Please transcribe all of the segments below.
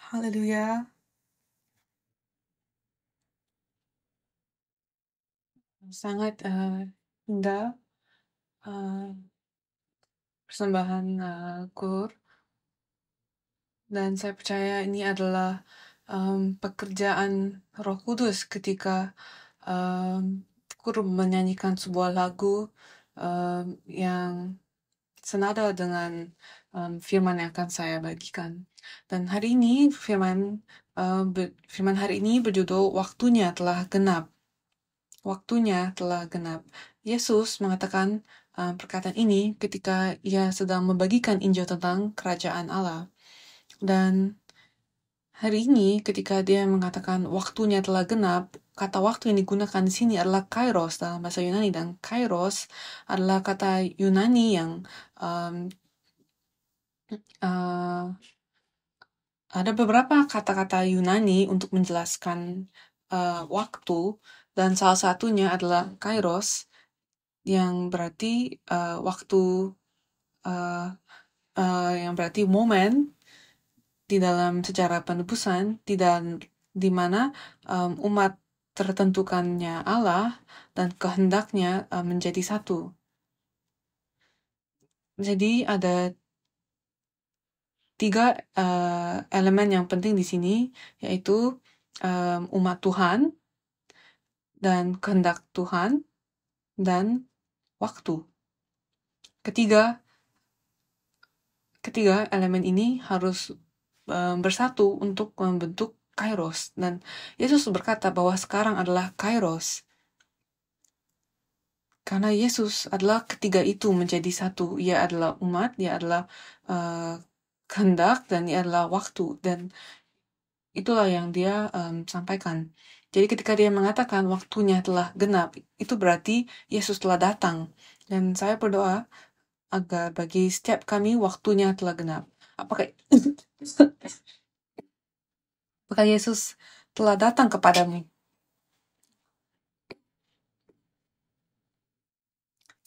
Haleluya. Sangat indah eh, persembahan Kur, dan saya percaya ini adalah pekerjaan Roh Kudus ketika Kur menyanyikan sebuah lagu yang senada dengan firman yang akan saya bagikan. Dan hari ini firman hari ini berjudul Waktunya Telah Genap. Waktunya telah genap. Yesus mengatakan perkataan ini ketika ia sedang membagikan Injil tentang kerajaan Allah. Dan hari ini ketika dia mengatakan waktunya telah genap, kata waktu yang digunakan di sini adalah kairos dalam bahasa Yunani, dan kairos adalah kata Yunani yang um, uh, ada beberapa kata-kata Yunani untuk menjelaskan waktu, dan salah satunya adalah kairos yang berarti waktu, yang berarti momen di dalam sejarah penebusan, di mana umat tertentukannya Allah dan kehendaknya menjadi satu. Jadi ada tiga elemen yang penting di sini, yaitu umat Tuhan dan kehendak Tuhan dan waktu. Ketiga elemen ini harus bersatu untuk membentuk kairos, dan Yesus berkata bahwa sekarang adalah kairos karena Yesus adalah ketiga itu menjadi satu. Ia adalah umat, ia adalah kehendak, dan ia adalah waktu, dan itulah yang dia sampaikan. Jadi ketika dia mengatakan waktunya telah genap, itu berarti Yesus telah datang. Dan saya berdoa agar bagi setiap kami waktunya telah genap. Apakah apakah Yesus telah datang kepadamu?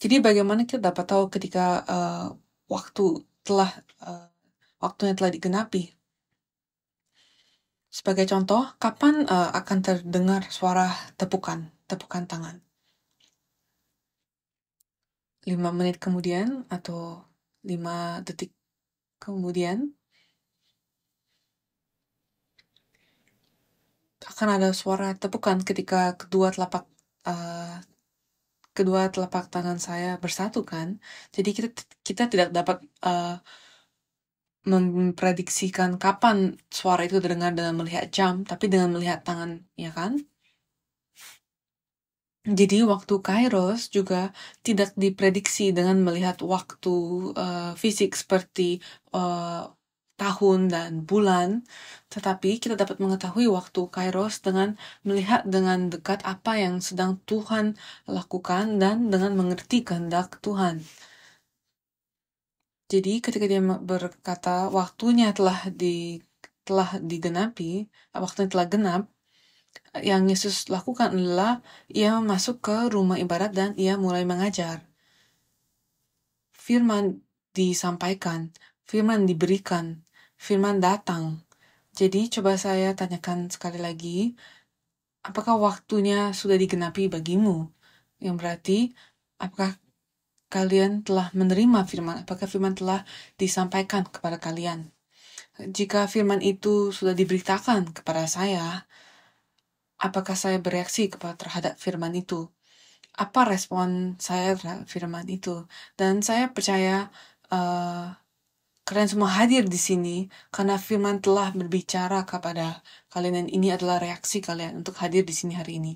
Jadi bagaimana kita dapat tahu ketika waktu telah waktunya telah digenapi? Sebagai contoh, kapan akan terdengar suara tepukan tangan? 5 menit kemudian atau 5 detik kemudian akan ada suara tepukan ketika kedua telapak tangan saya bersatu, kan? Jadi kita tidak dapat memprediksikan kapan suara itu terdengar dengan melihat jam, tapi dengan melihat tangan, ya kan? Jadi waktu kairos juga tidak diprediksi dengan melihat waktu fisik seperti tahun dan bulan, tetapi kita dapat mengetahui waktu kairos dengan melihat dengan dekat apa yang sedang Tuhan lakukan dan dengan mengerti kehendak Tuhan. Jadi ketika dia berkata waktunya telah digenapi, waktunya telah genap, yang Yesus lakukan adalah ia masuk ke rumah ibadat dan ia mulai mengajar. Firman disampaikan, firman diberikan, firman datang. Jadi coba saya tanyakan sekali lagi, apakah waktunya sudah digenapi bagimu? Yang berarti, apakah kalian telah menerima firman? Apakah firman telah disampaikan kepada kalian? Jika firman itu sudah diberitakan kepada saya, apakah saya bereaksi terhadap firman itu? Apa respon saya terhadap firman itu? Dan saya percaya kalian semua hadir di sini karena firman telah berbicara kepada kalian, dan ini adalah reaksi kalian untuk hadir di sini hari ini.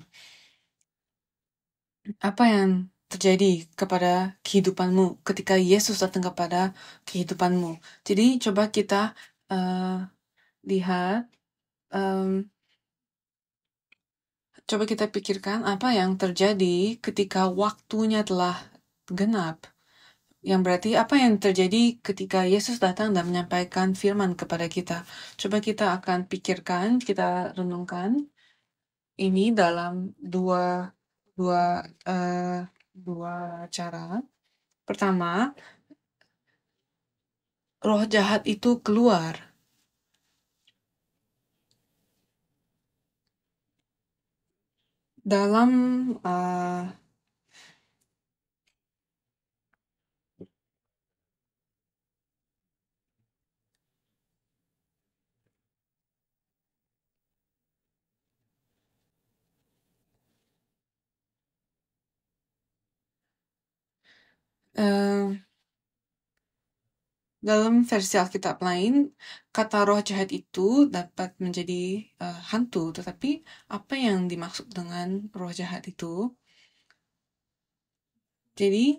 Apa yang terjadi kepada kehidupanmu ketika Yesus datang kepada kehidupanmu? Jadi coba kita lihat, coba kita pikirkan apa yang terjadi ketika waktunya telah genap. Yang berarti apa yang terjadi ketika Yesus datang dan menyampaikan firman kepada kita. Coba kita akan pikirkan, kita renungkan ini dalam dua cara. Pertama, roh jahat itu keluar. Dalam uh, uh, dalam versi Alkitab lain, kata roh jahat itu dapat menjadi hantu, tetapi apa yang dimaksud dengan roh jahat itu? Jadi,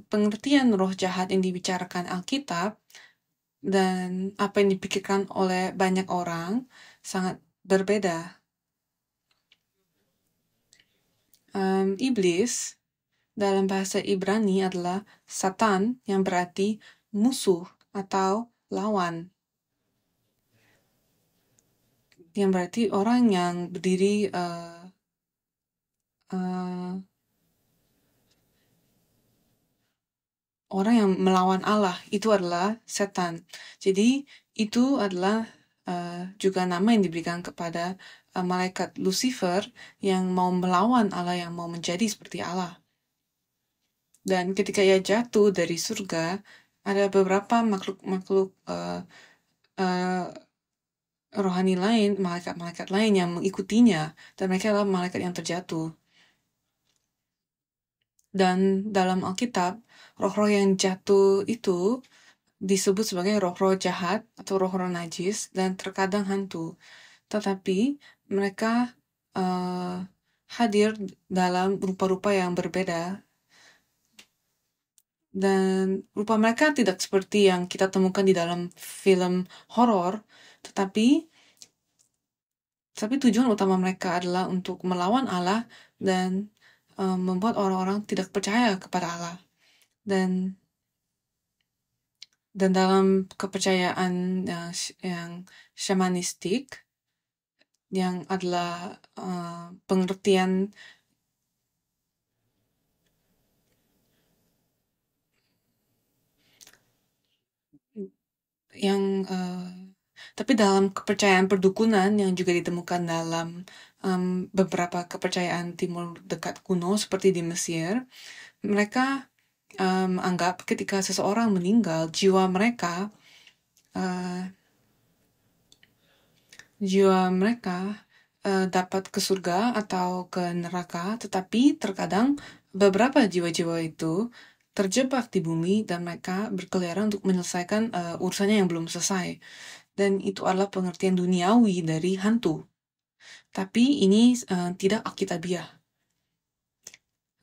pengertian roh jahat yang dibicarakan Alkitab dan apa yang dipikirkan oleh banyak orang sangat berbeda. Iblis dalam bahasa Ibrani adalah Satan, yang berarti musuh atau lawan, yang berarti orang yang berdiri orang yang melawan Allah, itu adalah setan. Jadi itu adalah juga nama yang diberikan kepada malaikat Lucifer yang mau melawan Allah, yang mau menjadi seperti Allah. Dan ketika ia jatuh dari surga, ada beberapa makhluk-makhluk rohani lain, malaikat-malaikat lain yang mengikutinya, dan mereka adalah malaikat yang terjatuh. Dan dalam Alkitab, roh-roh yang jatuh itu disebut sebagai roh-roh jahat atau roh-roh najis dan terkadang hantu. Tetapi mereka hadir dalam rupa-rupa yang berbeda, dan rupa mereka tidak seperti yang kita temukan di dalam film horor, tetapi tujuan utama mereka adalah untuk melawan Allah dan membuat orang-orang tidak percaya kepada Allah. Dan dalam kepercayaan yang shamanistik, yang adalah pengertian yang tapi dalam kepercayaan perdukunan yang juga ditemukan dalam beberapa kepercayaan timur dekat kuno seperti di Mesir, mereka anggap ketika seseorang meninggal, jiwa mereka dapat ke surga atau ke neraka, tetapi terkadang beberapa jiwa-jiwa itu terjebak di bumi dan mereka berkeliaran untuk menyelesaikan urusannya yang belum selesai. Dan itu adalah pengertian duniawi dari hantu. Tapi ini tidak alkitabiah.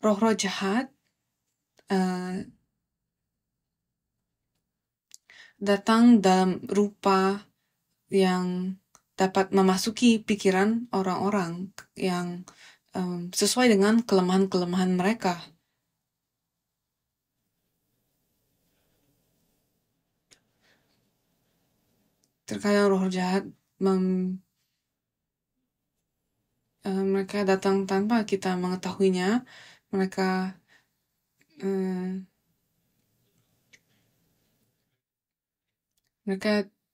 Roh-roh jahat datang dalam rupa yang dapat memasuki pikiran orang-orang yang sesuai dengan kelemahan-kelemahan mereka. Terkadang roh jahat mereka datang tanpa kita mengetahuinya. Mereka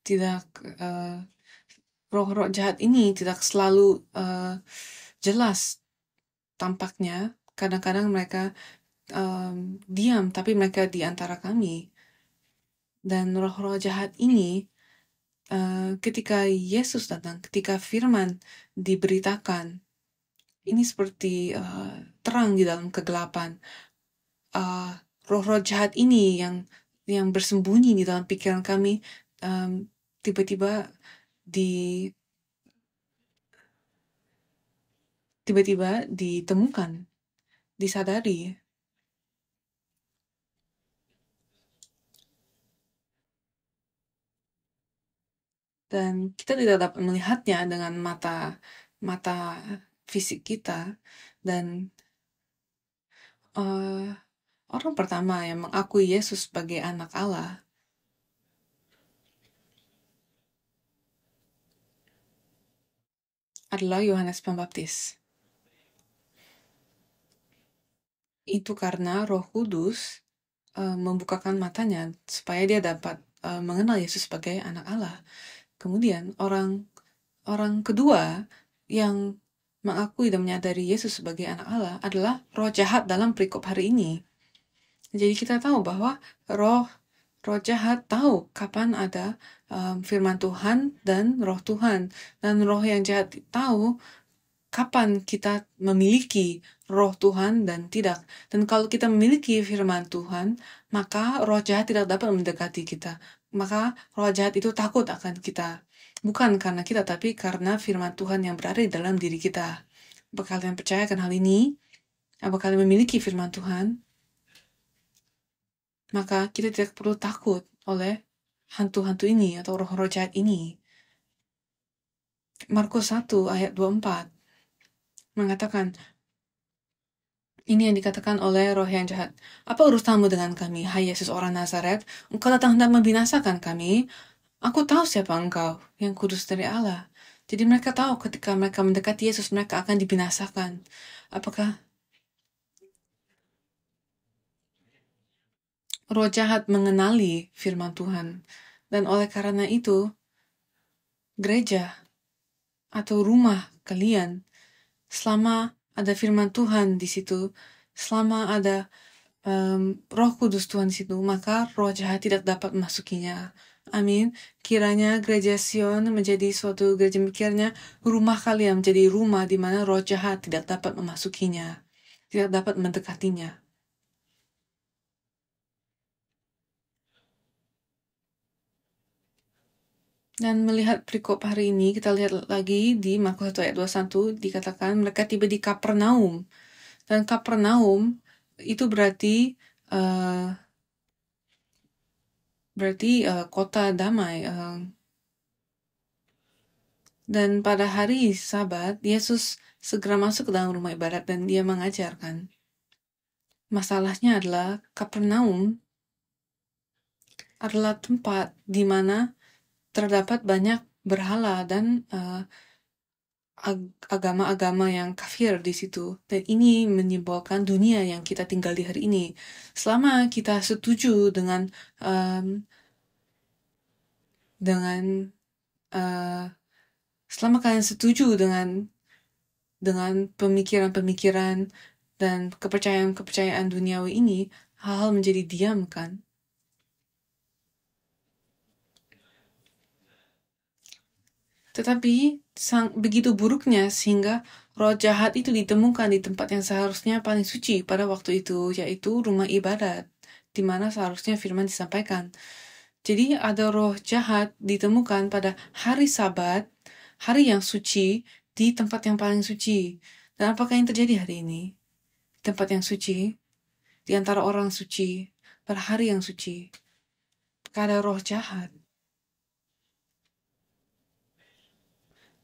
tidak roh-roh jahat ini tidak selalu jelas tampaknya. Kadang-kadang mereka diam, tapi mereka di antara kami. Dan roh-roh jahat ini ketika Yesus datang, ketika firman diberitakan, ini seperti terang di dalam kegelapan. Roh-roh jahat ini yang bersembunyi di dalam pikiran kami tiba-tiba ditemukan, disadari. Dan kita tidak dapat melihatnya dengan mata fisik kita. Dan orang pertama yang mengakui Yesus sebagai anak Allah adalah Yohanes Pembaptis. Itu karena Roh Kudus membukakan matanya supaya dia dapat mengenal Yesus sebagai anak Allah. Kemudian orang kedua yang mengakui dan menyadari Yesus sebagai anak Allah adalah roh jahat dalam perikop hari ini. Jadi kita tahu bahwa roh jahat tahu kapan ada firman Tuhan dan roh Tuhan. Dan roh yang jahat tahu kapan kita memiliki roh Tuhan dan tidak. Dan kalau kita memiliki firman Tuhan, maka roh jahat tidak dapat mendekati kita. Maka roh jahat itu takut akan kita. Bukan karena kita, tapi karena firman Tuhan yang berada di dalam diri kita. Apakah kalian percayakan hal ini? Apakah kalian memiliki firman Tuhan? Maka kita tidak perlu takut oleh hantu-hantu ini atau roh-roh jahat ini. Markus 1 ayat 24 mengatakan, ini yang dikatakan oleh roh yang jahat. Apa urusanmu dengan kami, hai Yesus orang Nazaret? Engkau datang hendak membinasakan kami. Aku tahu siapa engkau, yang kudus dari Allah. Jadi mereka tahu ketika mereka mendekati Yesus, mereka akan dibinasakan. Apakah roh jahat mengenali firman Tuhan? Dan oleh karena itu, gereja atau rumah kalian, selama ada firman Tuhan di situ, selama ada roh kudus Tuhan di situ, maka roh jahat tidak dapat memasukinya. Amin. Kiranya gereja Sion menjadi suatu gereja, kiranya rumah kalian menjadi rumah di mana roh jahat tidak dapat memasukinya, tidak dapat mendekatinya. Dan melihat perikop hari ini, kita lihat lagi di Markus 1 ayat 21, dikatakan mereka tiba di Kapernaum. Dan Kapernaum itu berarti kota damai. Dan pada hari Sabat, Yesus segera masuk ke dalam rumah ibadat dan dia mengajarkan. Masalahnya adalah Kapernaum adalah tempat di mana terdapat banyak berhala dan agama-agama yang kafir di situ. Dan ini menyimbolkan dunia yang kita tinggal di hari ini. Selama kita setuju dengan selama kalian setuju dengan pemikiran-pemikiran dan kepercayaan-kepercayaan duniawi ini, hal-hal menjadi diam kan? Tetapi begitu buruknya sehingga roh jahat itu ditemukan di tempat yang seharusnya paling suci pada waktu itu, yaitu rumah ibadat, di mana seharusnya firman disampaikan. Jadi ada roh jahat ditemukan pada hari Sabat, hari yang suci, di tempat yang paling suci. Dan apakah yang terjadi hari ini? Tempat yang suci, di antara orang suci, pada hari yang suci, ada roh jahat.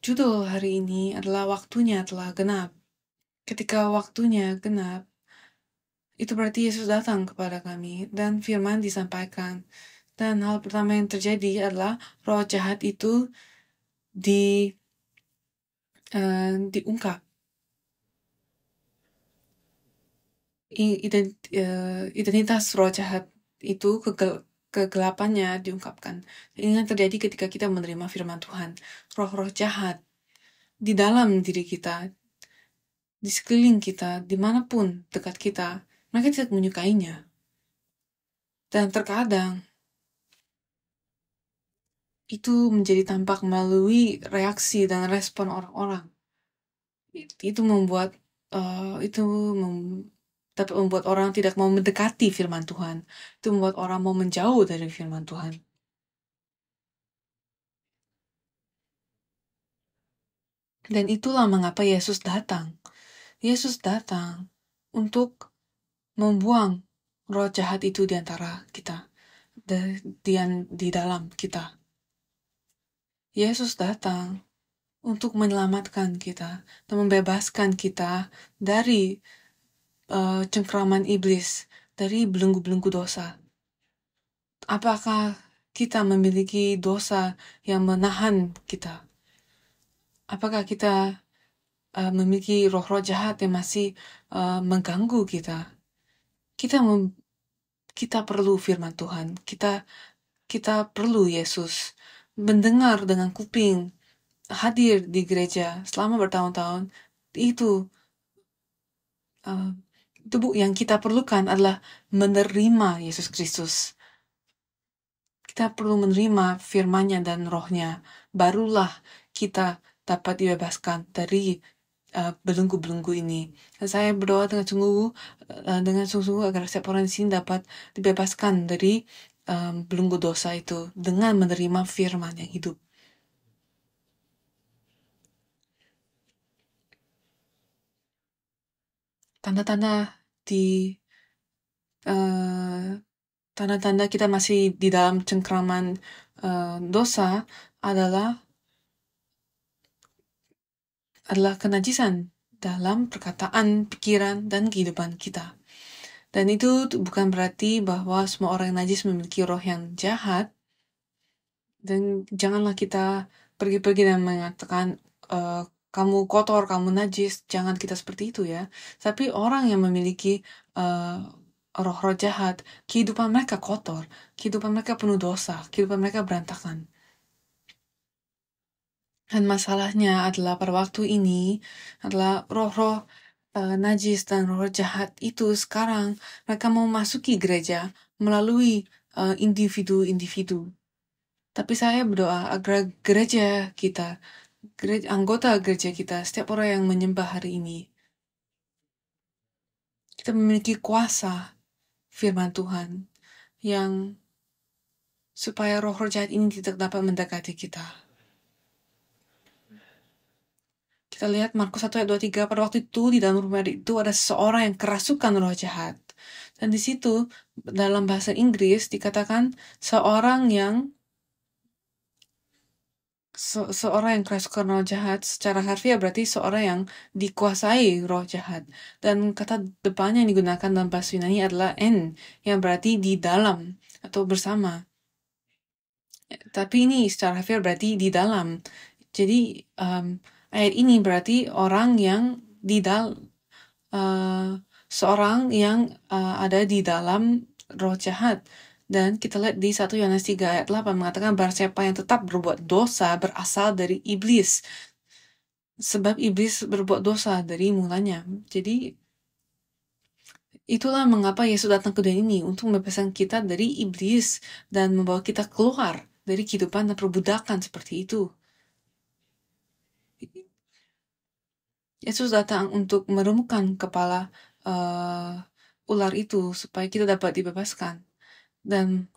Judul hari ini adalah waktunya telah genap. Ketika waktunya genap, itu berarti Yesus datang kepada kami dan firman disampaikan. Dan hal pertama yang terjadi adalah roh jahat itu diungkap. Identitas roh jahat itu kegelapannya diungkapkan. Ini yang terjadi ketika kita menerima firman Tuhan. Roh-roh jahat di dalam diri kita, di sekeliling kita, dimanapun dekat kita, mereka tidak menyukainya. Dan terkadang itu menjadi tampak melalui reaksi dan respon orang-orang. Itu dapat membuat orang tidak mau mendekati firman Tuhan. Itu membuat orang mau menjauh dari firman Tuhan. Dan itulah mengapa Yesus datang. Yesus datang untuk membuang roh jahat itu di antara kita, di dalam kita. Yesus datang untuk menyelamatkan kita dan membebaskan kita dari cengkraman iblis, dari belenggu-belenggu dosa. Apakah kita memiliki dosa yang menahan kita? Apakah kita memiliki roh-roh jahat yang masih mengganggu kita? Kita perlu firman Tuhan. Kita perlu Yesus. Mendengar dengan kuping, hadir di gereja selama bertahun-tahun, itu tubuh yang kita perlukan adalah menerima Yesus Kristus. Kita perlu menerima firman-Nya dan roh-Nya. Barulah kita dapat dibebaskan dari belenggu-belenggu ini. Dan saya berdoa dengan sungguh-sungguh agar setiap orang di sini dapat dibebaskan dari belenggu dosa itu dengan menerima firman yang hidup. Tanda-tanda di tanda-tanda kita masih di dalam cengkraman dosa adalah kenajisan dalam perkataan, pikiran, dan kehidupan kita. Dan itu bukan berarti bahwa semua orang yang najis memiliki roh yang jahat. Dan janganlah kita pergi-pergi dan mengatakan kamu kotor, kamu najis. Jangan kita seperti itu ya. Tapi orang yang memiliki roh-roh jahat, kehidupan mereka kotor, kehidupan mereka penuh dosa, kehidupan mereka berantakan. Dan masalahnya adalah pada waktu ini adalah roh-roh najis dan roh jahat itu sekarang mereka mau masuki gereja melalui individu-individu. Tapi saya berdoa agar gereja kita, anggota gereja kita, setiap orang yang menyembah hari ini, kita memiliki kuasa firman Tuhan yang supaya roh-roh jahat ini tidak dapat mendekati kita. Kita lihat Markus 1 ayat 23, pada waktu itu di dalam rumah itu ada seseorang yang kerasukan roh jahat. Dan di situ dalam bahasa Inggris dikatakan seorang yang kerasukan roh jahat secara harfiah berarti seorang yang dikuasai roh jahat. Dan kata depannya yang digunakan dalam bahasa Yunani adalah en, yang berarti di dalam atau bersama. Tapi ini secara harfiah berarti di dalam. Jadi ayat ini berarti orang yang seorang yang ada di dalam roh jahat. Dan kita lihat di 1 Yohanes 3 ayat 8 mengatakan barang siapa yang tetap berbuat dosa berasal dari iblis. Sebab iblis berbuat dosa dari mulanya. Jadi itulah mengapa Yesus datang ke dunia ini untuk membebaskan kita dari iblis dan membawa kita keluar dari kehidupan dan perbudakan seperti itu. Yesus datang untuk meremukkan kepala ular itu supaya kita dapat dibebaskan. Dan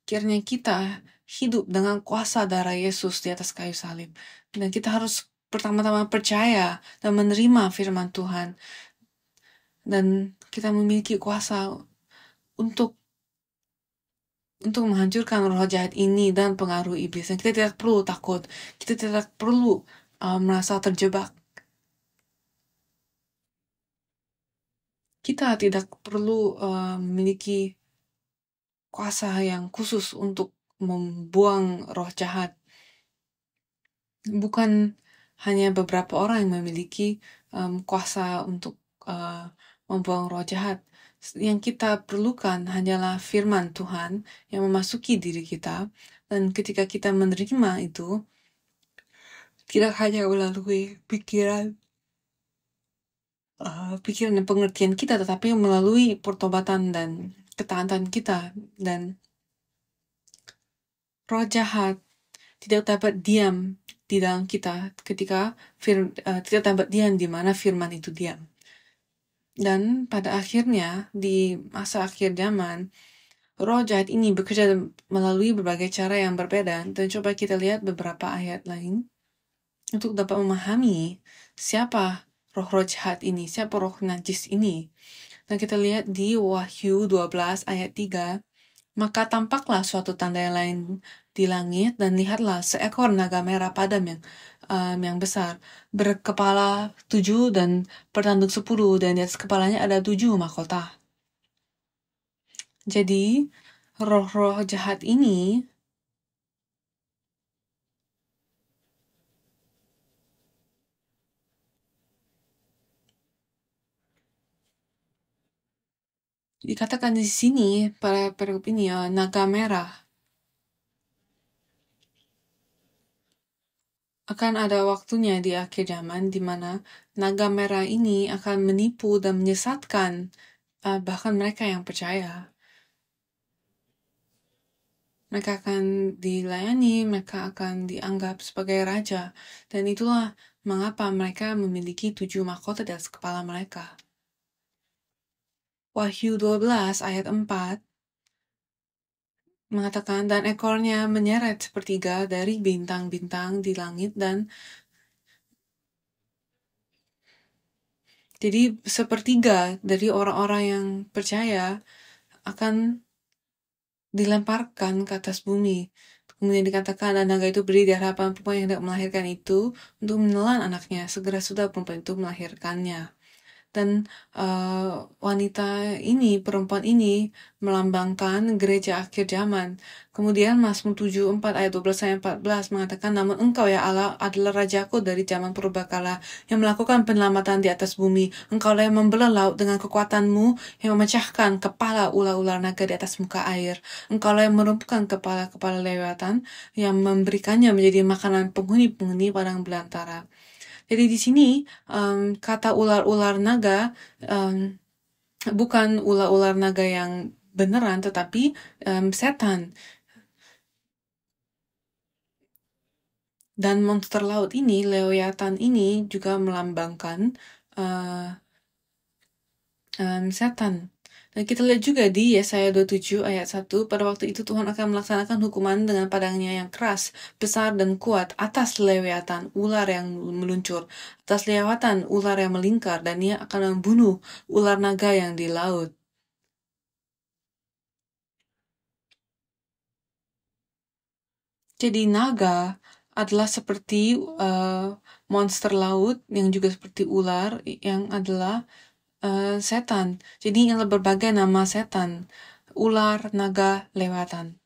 kiranya kita hidup dengan kuasa darah Yesus di atas kayu salib. Dan kita harus pertama-tama percaya dan menerima firman Tuhan. Dan kita memiliki kuasa untuk menghancurkan roh jahat ini dan pengaruh iblis. Dan kita tidak perlu takut. Kita tidak perlu merasa terjebak. Kita tidak perlu memiliki kuasa yang khusus untuk membuang roh jahat. Bukan hanya beberapa orang yang memiliki kuasa untuk membuang roh jahat. Yang kita perlukan hanyalah firman Tuhan yang memasuki diri kita. Dan ketika kita menerima itu, tidak hanya melalui pikiran dan pengertian kita, tetapi melalui pertobatan dan ketaatan kita. Dan roh jahat tidak dapat diam di dalam kita ketika tidak dapat diam di mana firman itu diam. Dan pada akhirnya di masa akhir zaman, roh jahat ini bekerja melalui berbagai cara yang berbeda. Dan coba kita lihat beberapa ayat lain untuk dapat memahami siapa roh-roh jahat ini, siapa roh najis ini. Dan kita lihat di Wahyu 12 ayat 3, maka tampaklah suatu tanda yang lain di langit, dan lihatlah seekor naga merah padam yang besar, berkepala 7 dan bertanduk 10, dan di atas kepalanya ada 7 mahkota. Jadi, roh-roh jahat ini dikatakan di sini pada perikop ini naga merah. Akan ada waktunya di akhir zaman di mana naga merah ini akan menipu dan menyesatkan bahkan mereka yang percaya. Mereka akan dilayani, mereka akan dianggap sebagai raja, dan itulah mengapa mereka memiliki 7 mahkota di atas kepala mereka. Wahyu 12 ayat 4 mengatakan, dan ekornya menyeret sepertiga dari bintang-bintang di langit, dan jadi sepertiga dari orang-orang yang percaya akan dilemparkan ke atas bumi. Kemudian dikatakan, dan naga itu berdiri di hadapan perempuan yang hendak melahirkan itu untuk menelan anaknya. Segera sudah perempuan itu melahirkannya. Dan wanita ini, perempuan ini melambangkan gereja akhir zaman. Kemudian Mazmur 74 ayat 12 sampai 14 mengatakan, namun engkau ya Allah adalah rajaku dari zaman purbakala yang melakukan penyelamatan di atas bumi. Engkaulah yang membelah laut dengan kekuatanmu, yang memecahkan kepala ular-ular naga di atas muka air. Engkaulah yang merumpukan kepala-kepala lewatan, yang memberikannya menjadi makanan penghuni-penghuni padang belantara. Jadi di sini kata ular-ular naga bukan ular-ular naga yang beneran, tetapi setan. Dan monster laut ini, Lewiatan ini juga melambangkan setan. Dan kita lihat juga di Yesaya 27 ayat 1, pada waktu itu Tuhan akan melaksanakan hukuman dengan padangnya yang keras, besar dan kuat, atas Lewiatan, ular yang meluncur, atas Lewiatan, ular yang melingkar, dan ia akan membunuh ular naga yang di laut. Jadi naga adalah seperti monster laut yang juga seperti ular yang adalah setan. Jadi ada berbagai nama setan. Ular, naga, lewatan.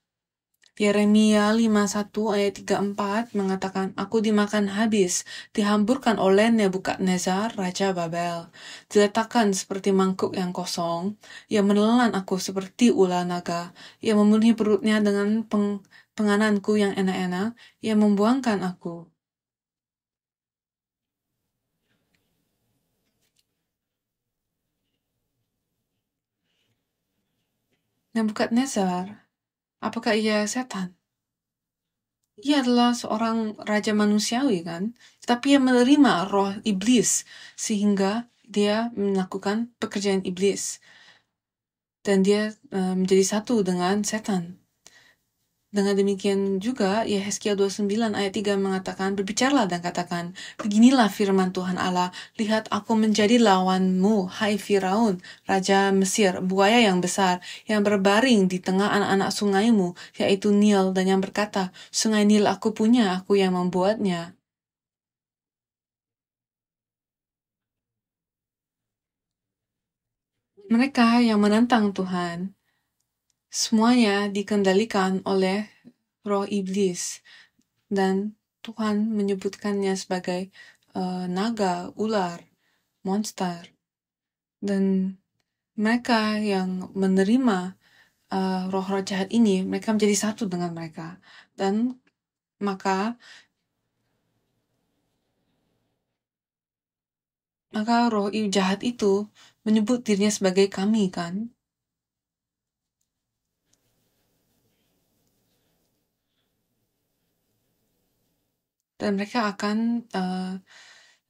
Yeremia 51 ayat 34 mengatakan, aku dimakan habis, dihamburkan oleh Nebukadnezar, Raja Babel. Diletakkan seperti mangkuk yang kosong, ia menelan aku seperti ular naga, ia memenuhi perutnya dengan pengananku yang enak-enak, ia membuangkan aku. Nebukadnezar, apakah ia setan? Ia adalah seorang raja manusiawi kan, tapi ia menerima roh iblis sehingga dia melakukan pekerjaan iblis dan dia menjadi satu dengan setan. Dengan demikian juga Yehezkiel 29 ayat 3 mengatakan, berbicaralah dan katakan, beginilah firman Tuhan Allah, lihat aku menjadi lawanmu, hai Firaun, Raja Mesir, buaya yang besar, yang berbaring di tengah anak-anak sungaimu, yaitu Nil, dan yang berkata, sungai Nil aku punya, aku yang membuatnya. Mereka yang menentang Tuhan, semuanya dikendalikan oleh roh iblis, dan Tuhan menyebutkannya sebagai naga, ular, monster. Dan mereka yang menerima roh-roh jahat ini, mereka menjadi satu dengan mereka. Dan maka roh jahat itu menyebut dirinya sebagai kami kan. Dan mereka akan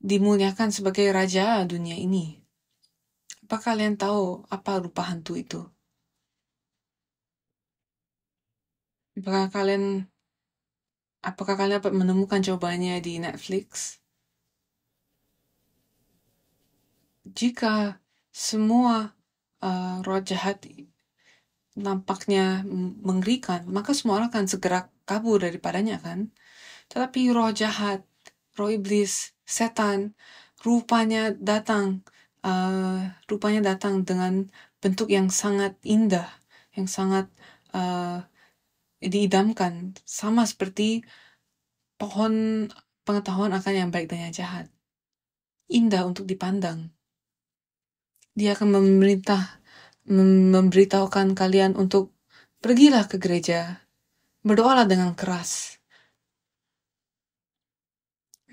dimuliakan sebagai raja dunia ini. Apa kalian tahu apa rupa hantu itu? Apakah kalian dapat menemukan jawabannya di Netflix? Jika semua roh jahat nampaknya mengerikan, maka semua orang akan segera kabur daripadanya kan? Tetapi roh jahat, roh iblis, setan, rupanya datang dengan bentuk yang sangat indah, yang sangat diidamkan, sama seperti pohon pengetahuan akan yang baik dan yang jahat. Indah untuk dipandang. Dia akan memberitahukan kalian untuk pergilah ke gereja, berdoalah dengan keras.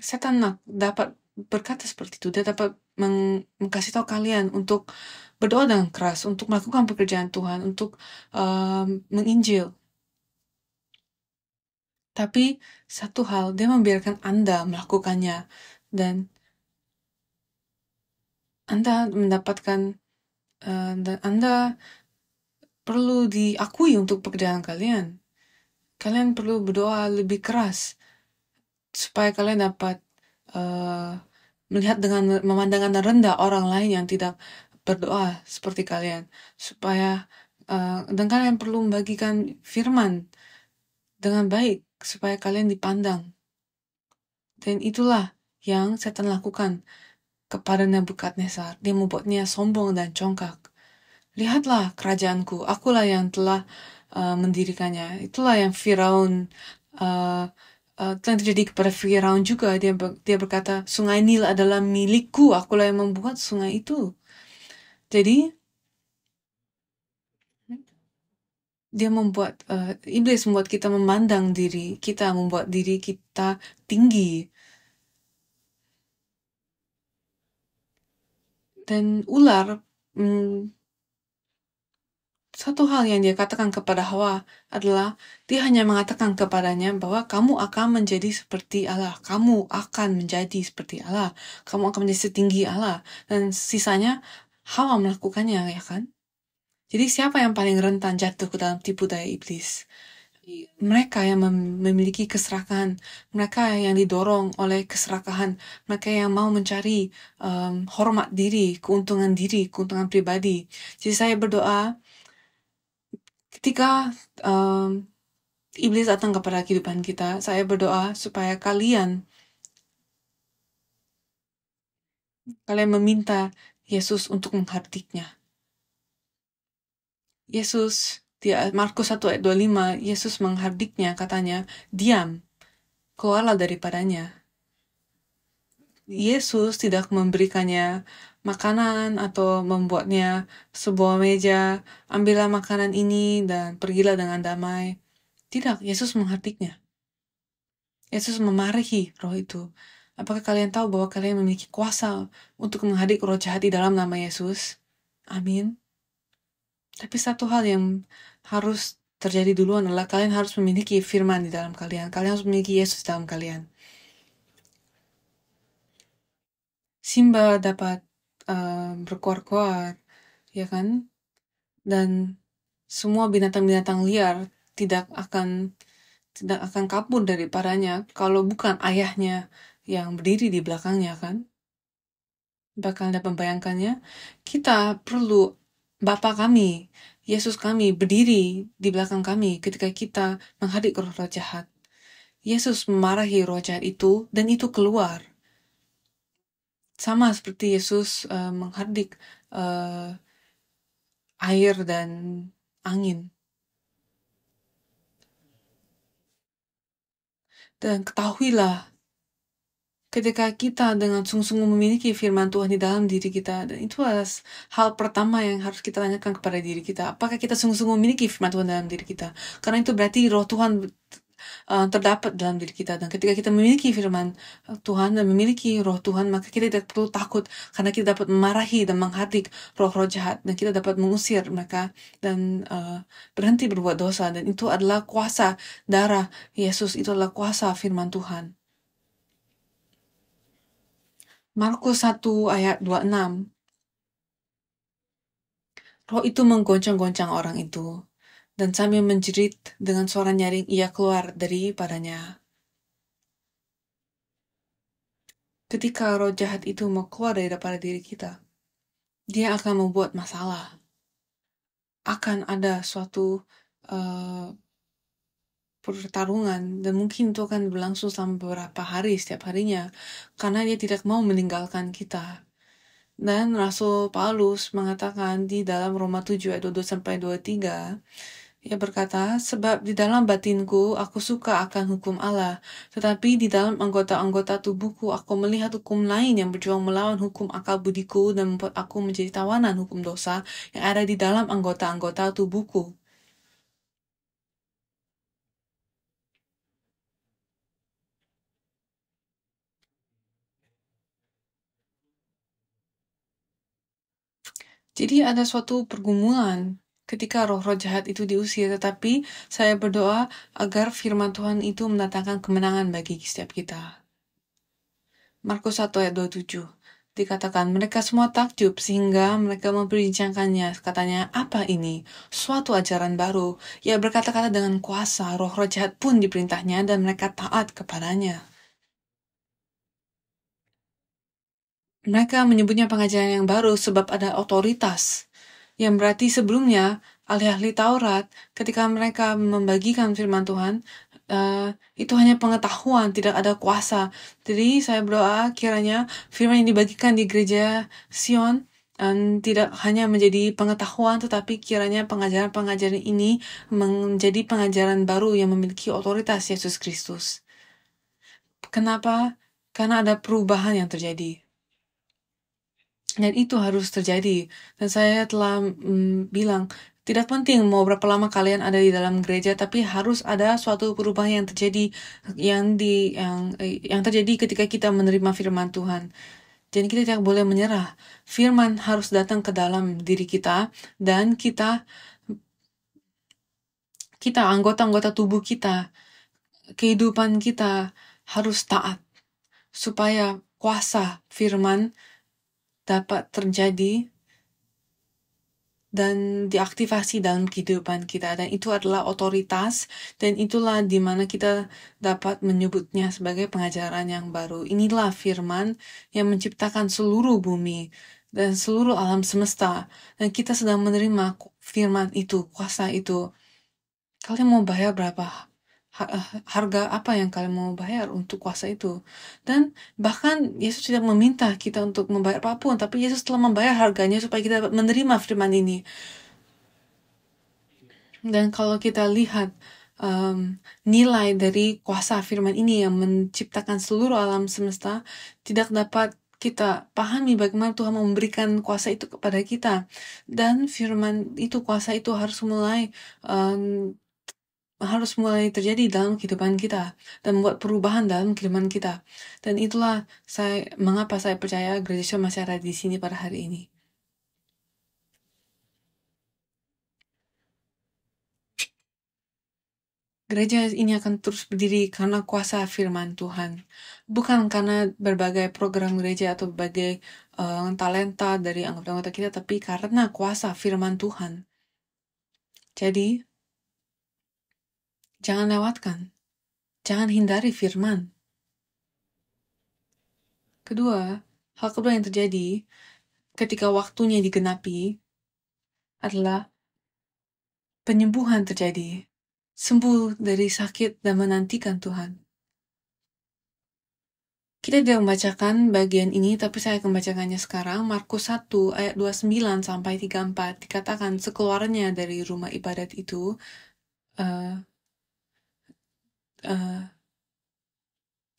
setan dapat berkata seperti itu. Dia dapat mengkasih tahu kalian untuk berdoa dengan keras, untuk melakukan pekerjaan Tuhan, untuk menginjil. Tapi satu hal, dia membiarkan Anda melakukannya. Dan Anda mendapatkan, dan Anda perlu diakui untuk pekerjaan kalian. Kalian perlu berdoa lebih keras, supaya kalian dapat melihat dengan memandang rendah orang lain yang tidak berdoa seperti kalian, supaya dan kalian perlu membagikan firman dengan baik supaya kalian dipandang. Dan itulah yang setan lakukan kepada Nebukadnezar. Dia membuatnya sombong dan congkak. Lihatlah kerajaanku, akulah yang telah mendirikannya. Itulah yang Firaun yang terjadi kepada Firaun juga. Dia berkata, Sungai Nil adalah milikku, akulah yang membuat sungai itu. Jadi dia membuat iblis membuat kita memandang diri kita, membuat diri kita tinggi. Dan ular, satu hal yang dia katakan kepada Hawa adalah dia hanya mengatakan kepadanya bahwa kamu akan menjadi seperti Allah, kamu akan menjadi seperti Allah, kamu akan menjadi setinggi Allah, dan sisanya Hawa melakukannya, ya kan? Jadi siapa yang paling rentan jatuh ke dalam tipu daya iblis? Mereka yang memiliki keserakahan, mereka yang didorong oleh keserakahan, mereka yang mau mencari hormat diri, keuntungan pribadi. Jadi saya berdoa ketika iblis datang kepada kehidupan kita, saya berdoa supaya kalian meminta Yesus untuk menghardiknya. Yesus, Markus 1 ayat 25, Yesus menghardiknya, katanya, diam, keluarlah daripadanya. Yesus tidak memberikannya makanan atau membuatnya sebuah meja, ambillah makanan ini dan pergilah dengan damai. Tidak, Yesus menghardiknya. Yesus memarahi roh itu. Apakah kalian tahu bahwa kalian memiliki kuasa untuk menghadik roh jahat di dalam nama Yesus? Amin. Tapi satu hal yang harus terjadi duluan adalah kalian harus memiliki firman di dalam kalian. Kalian harus memiliki Yesus di dalam kalian. Simba dapat berkoar-koar, ya kan? Dan semua binatang-binatang liar tidak akan kabur daripadanya kalau bukan ayahnya yang berdiri di belakangnya, kan? Bahkan Anda membayangkannya, kita perlu Bapa kami, Yesus kami berdiri di belakang kami ketika kita menghadik roh-roh jahat. Yesus memarahi roh jahat itu dan itu keluar. Sama seperti Yesus menghadik air dan angin. Dan ketahuilah, ketika kita dengan sungguh-sungguh memiliki firman Tuhan di dalam diri kita, dan itu adalah hal pertama yang harus kita tanyakan kepada diri kita. Apakah kita sungguh-sungguh memiliki firman Tuhan dalam diri kita? Karena itu berarti roh Tuhan terdapat dalam diri kita. Dan ketika kita memiliki firman Tuhan dan memiliki roh Tuhan, maka kita tidak perlu takut karena kita dapat memarahi dan menghadik roh-roh jahat, dan kita dapat mengusir mereka dan berhenti berbuat dosa. Dan itu adalah kuasa darah Yesus, itu adalah kuasa firman Tuhan. Markus 1 ayat 26. Roh itu menggoncang-goncang orang itu, dan sambil menjerit dengan suara nyaring ia keluar daripadanya. Ketika roh jahat itu mau keluar daripada diri kita, dia akan membuat masalah. Akan ada suatu pertarungan, dan mungkin itu akan berlangsung selama beberapa hari setiap harinya, karena dia tidak mau meninggalkan kita. Dan Rasul Paulus mengatakan di dalam Roma 7 ayat 22-23, ia berkata, sebab di dalam batinku aku suka akan hukum Allah, tetapi di dalam anggota-anggota tubuhku aku melihat hukum lain yang berjuang melawan hukum akal budiku dan membuat aku menjadi tawanan hukum dosa yang ada di dalam anggota-anggota tubuhku. Jadi ada suatu pergumulan ketika roh-roh jahat itu diusir, tetapi saya berdoa agar firman Tuhan itu mendatangkan kemenangan bagi setiap kita. Markus 1 ayat 27 dikatakan, mereka semua takjub sehingga mereka memperbincangkannya. Katanya, apa ini? Suatu ajaran baru. Ia berkata-kata dengan kuasa, roh-roh jahat pun diperintahnya dan mereka taat kepadanya. Mereka menyebutnya pengajaran yang baru sebab ada otoritas. Yang berarti sebelumnya, ahli-ahli Taurat, ketika mereka membagikan firman Tuhan, itu hanya pengetahuan, tidak ada kuasa. Jadi saya berdoa kiranya firman yang dibagikan di gereja Sion tidak hanya menjadi pengetahuan, tetapi kiranya pengajaran-pengajaran ini menjadi pengajaran baru yang memiliki otoritas Yesus Kristus. Kenapa? Karena ada perubahan yang terjadi. Dan itu harus terjadi. Dan saya telah bilang, tidak penting mau berapa lama kalian ada di dalam gereja, tapi harus ada suatu perubahan yang terjadi yang terjadi ketika kita menerima firman Tuhan. Jadi kita tidak boleh menyerah. Firman harus datang ke dalam diri kita dan kita anggota-anggota tubuh kita, kehidupan kita harus taat supaya kuasa firman dapat terjadi dan diaktifasi dalam kehidupan kita, dan itu adalah otoritas, dan itulah di mana kita dapat menyebutnya sebagai pengajaran yang baru. Inilah firman yang menciptakan seluruh bumi dan seluruh alam semesta, dan kita sedang menerima firman itu, kuasa itu. Kalian mau bayar berapa? Harga apa yang kalian mau bayar untuk kuasa itu? Dan bahkan Yesus tidak meminta kita untuk membayar apapun, tapi Yesus telah membayar harganya supaya kita dapat menerima firman ini. Dan kalau kita lihat nilai dari kuasa firman ini yang menciptakan seluruh alam semesta, tidak dapat kita pahami bagaimana Tuhan memberikan kuasa itu kepada kita. Dan firman itu, kuasa itu harus mulai terjadi dalam kehidupan kita dan membuat perubahan dalam kehidupan kita. Dan itulah mengapa saya percaya Gereja Sion masih ada di sini pada hari ini. Gereja ini akan terus berdiri karena kuasa firman Tuhan, bukan karena berbagai program gereja atau berbagai talenta dari anggota-anggota kita, tapi karena kuasa firman Tuhan. Jadi jangan lewatkan, jangan hindari firman. Hal kedua yang terjadi ketika waktunya digenapi adalah penyembuhan terjadi. Sembuh dari sakit dan menantikan Tuhan. Kita tidak membacakan bagian ini, tapi saya akan membacakannya sekarang. Markus 1 ayat 29 sampai 34 dikatakan, sekeluarnya dari rumah ibadat itu,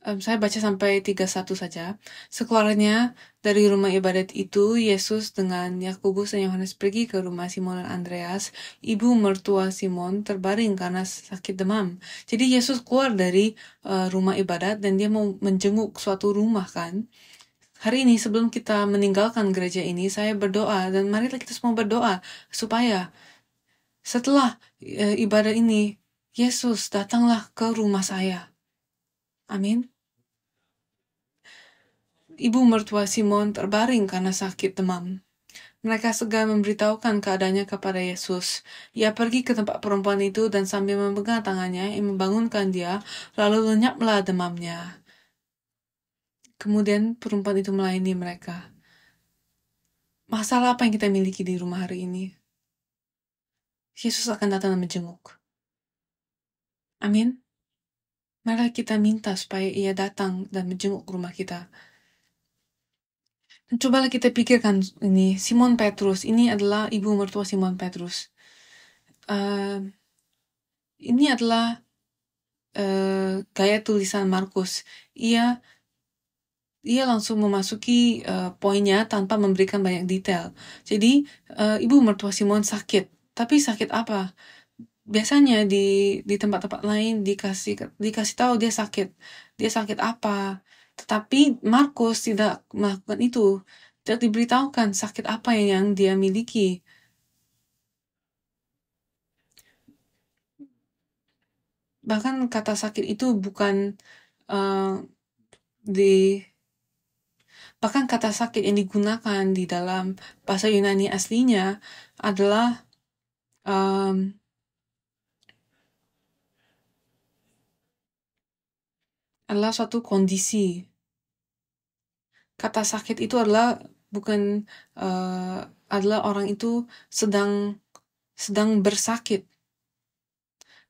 saya baca sampai 31 saja. Sekeluarnya dari rumah ibadat itu, Yesus dengan Yakobus dan Yohanes pergi ke rumah Simon dan Andreas. Ibu mertua Simon terbaring karena sakit demam. Jadi Yesus keluar dari rumah ibadat dan dia mau menjenguk suatu rumah kan. Hari ini sebelum kita meninggalkan gereja ini, saya berdoa dan marilah kita semua berdoa supaya setelah ibadah ini, Yesus datanglah ke rumah saya. Amin. Ibu mertua Simon terbaring karena sakit demam. Mereka segera memberitahukan keadaannya kepada Yesus. Ia pergi ke tempat perempuan itu dan sambil memegang tangannya, ia membangunkan dia, lalu lenyaplah demamnya. Kemudian perempuan itu melayani mereka. Masalah apa yang kita miliki di rumah hari ini? Yesus akan datang dan menjenguk. Amin. Mari kita minta supaya ia datang dan menjenguk rumah kita. Dan cobalah kita pikirkan ini, Simon Petrus, ini adalah ibu mertua Simon Petrus. Ini adalah gaya tulisan Markus. Ia langsung memasuki poinnya tanpa memberikan banyak detail. Jadi ibu mertua Simon sakit, tapi sakit apa? Biasanya di tempat-tempat lain dikasih tahu dia sakit apa. Tetapi Markus tidak melakukan itu. tidak diberitahukan sakit apa yang dia miliki. Bahkan kata sakit itu bukan bahkan kata sakit yang digunakan di dalam bahasa Yunani aslinya adalah suatu kondisi. Kata sakit itu adalah bukan adalah orang itu sedang bersakit.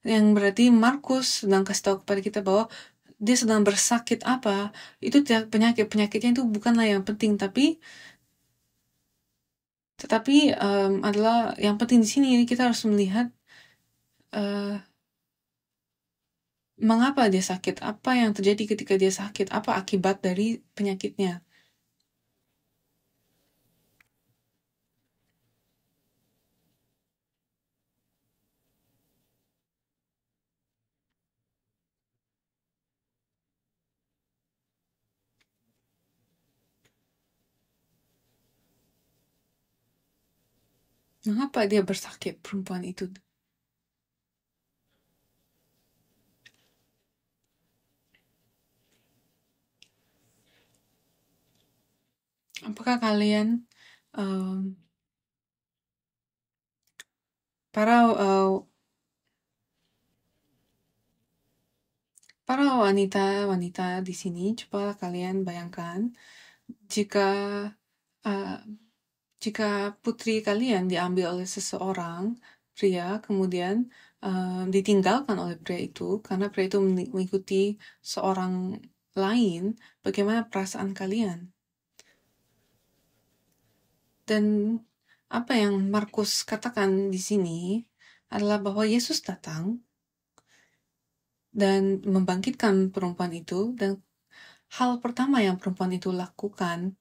Yang berarti Markus sedang kasih tahu kepada kita bahwa dia sedang bersakit apa, itu tidak penyakitnya itu bukanlah yang penting, tetapi adalah yang penting di sini kita harus melihat mengapa dia sakit, apa yang terjadi ketika dia sakit, apa akibat dari penyakitnya. Mengapa dia bersakit, perempuan itu? Apakah kalian para wanita-wanita di sini, coba kalian bayangkan jika putri kalian diambil oleh seseorang pria, kemudian ditinggalkan oleh pria itu karena pria itu mengikuti seorang lain, bagaimana perasaan kalian? Dan apa yang Markus katakan di sini adalah bahwa Yesus datang dan membangkitkan perempuan itu, dan hal pertama yang perempuan itu lakukan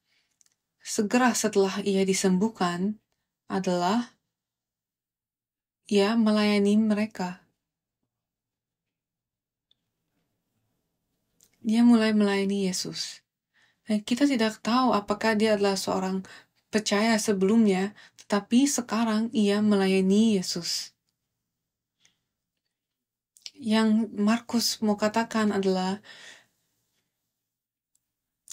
segera setelah ia disembuhkan adalah ia melayani mereka. Dia mulai melayani Yesus. Dan kita tidak tahu apakah dia adalah seorang percaya sebelumnya, tetapi sekarang ia melayani Yesus. Yang Markus mau katakan adalah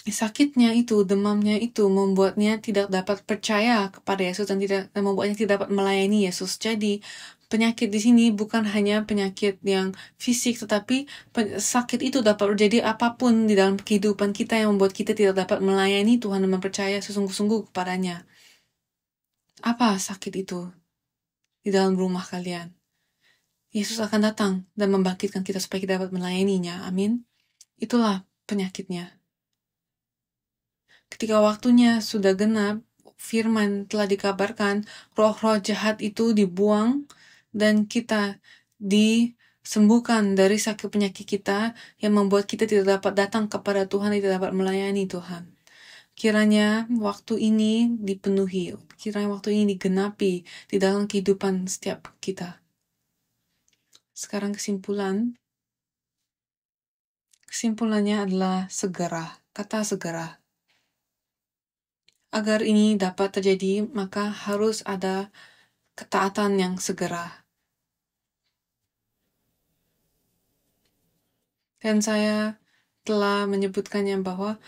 sakitnya itu, demamnya itu membuatnya tidak dapat percaya kepada Yesus dan membuatnya tidak dapat melayani Yesus. Jadi penyakit di sini bukan hanya penyakit yang fisik, tetapi sakit itu dapat terjadi apapun di dalam kehidupan kita yang membuat kita tidak dapat melayani Tuhan dan mempercaya sesungguh-sungguh kepadanya. Apa sakit itu di dalam rumah kalian? Yesus akan datang dan membangkitkan kita supaya kita dapat melayaninya. Amin. Itulah penyakitnya. Ketika waktunya sudah genap, firman telah dikabarkan, roh-roh jahat itu dibuang dan kita disembuhkan dari sakit penyakit kita yang membuat kita tidak dapat datang kepada Tuhan, tidak dapat melayani Tuhan. Kiranya waktu ini dipenuhi, kiranya waktu ini digenapi di dalam kehidupan setiap kita. Sekarang kesimpulannya adalah segera, kata segera. Agar ini dapat terjadi, maka harus ada ketaatan yang segera. Dan saya telah menyebutkannya bahwa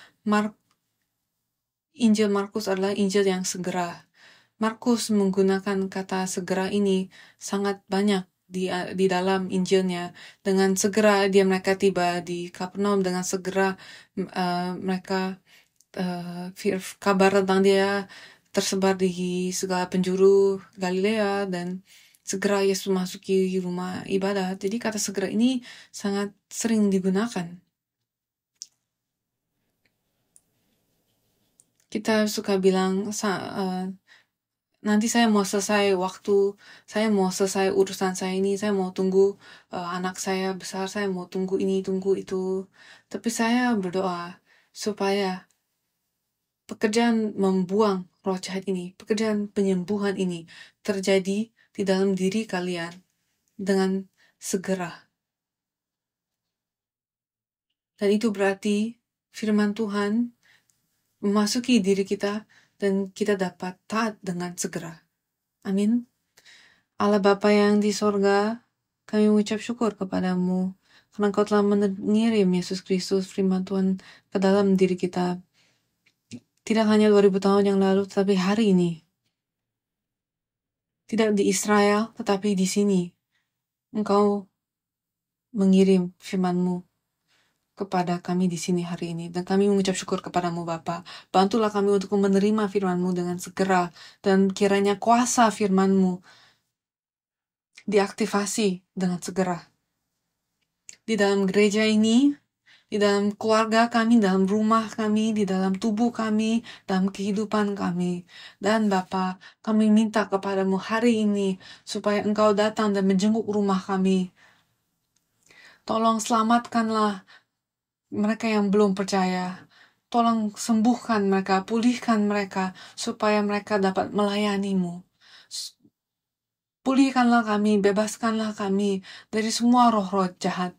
Injil Markus adalah Injil yang segera. Markus menggunakan kata segera ini sangat banyak di dalam Injilnya. Dengan segera mereka tiba di Kapernaum, dengan segera mereka kabar tentang dia tersebar di segala penjuru Galilea, dan segera Yesus memasuki rumah ibadah. Jadi kata segera ini sangat sering digunakan. Kita suka bilang, nanti saya mau selesai urusan saya ini, saya mau tunggu anak saya besar, saya mau tunggu ini, tunggu itu. Tapi saya berdoa supaya pekerjaan membuang roh jahat ini, pekerjaan penyembuhan ini terjadi di dalam diri kalian dengan segera. Dan itu berarti firman Tuhan memasuki diri kita dan kita dapat taat dengan segera. Amin. Allah Bapa yang di sorga, kami mengucap syukur kepadamu karena Kau telah mengirim Yesus Kristus firman Tuhan ke dalam diri kita. Tidak hanya 2000 tahun yang lalu, tetapi hari ini. Tidak di Israel, tetapi di sini. Engkau mengirim firman-Mu kepada kami di sini hari ini. Dan kami mengucap syukur kepadamu Bapa. Bantulah kami untuk menerima firman-Mu dengan segera. Dan kiranya kuasa firman-Mu diaktifasi dengan segera. Di dalam gereja ini, di dalam keluarga kami, dalam rumah kami, di dalam tubuh kami, dalam kehidupan kami. Dan Bapa, kami minta kepadamu hari ini supaya Engkau datang dan menjenguk rumah kami. Tolong selamatkanlah mereka yang belum percaya. Tolong sembuhkan mereka, pulihkan mereka, supaya mereka dapat melayanimu. Pulihkanlah kami, bebaskanlah kami dari semua roh-roh jahat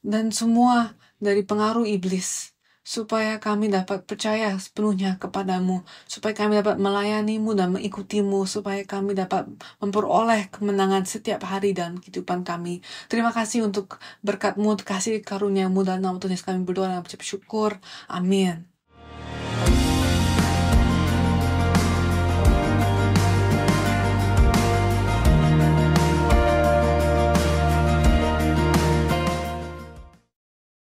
dan semua dari pengaruh iblis, supaya kami dapat percaya sepenuhnya kepadamu, supaya kami dapat melayanimu dan mengikutimu, supaya kami dapat memperoleh kemenangan setiap hari dalam kehidupan kami. Terima kasih untuk berkat-Mu, kasih karunia-Mu, dalam nama Tuhan Yesus kami berdoa dan mengucap syukur. Amin.